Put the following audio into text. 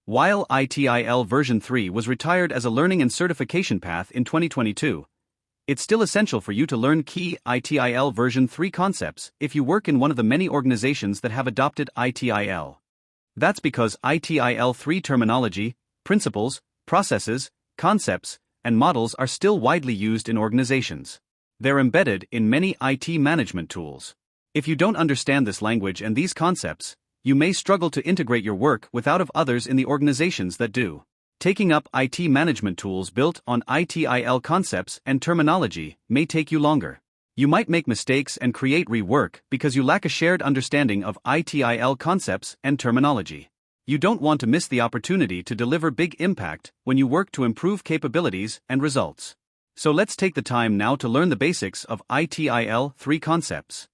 While ITIL version 3 was retired as a learning and certification path in 2022, it's still essential for you to learn key ITIL version 3 concepts if you work in one of the many organizations that have adopted ITIL. That's because ITIL 3 terminology, principles, processes, concepts, and models are still widely used in organizations. They're embedded in many IT management tools. If you don't understand this language and these concepts, you may struggle to integrate your work with that of others in the organizations that do. Taking up IT management tools built on ITIL concepts and terminology may take you longer. You might make mistakes and create rework because you lack a shared understanding of ITIL concepts and terminology. You don't want to miss the opportunity to deliver big impact when you work to improve capabilities and results. So let's take the time now to learn the basics of ITIL 3 concepts.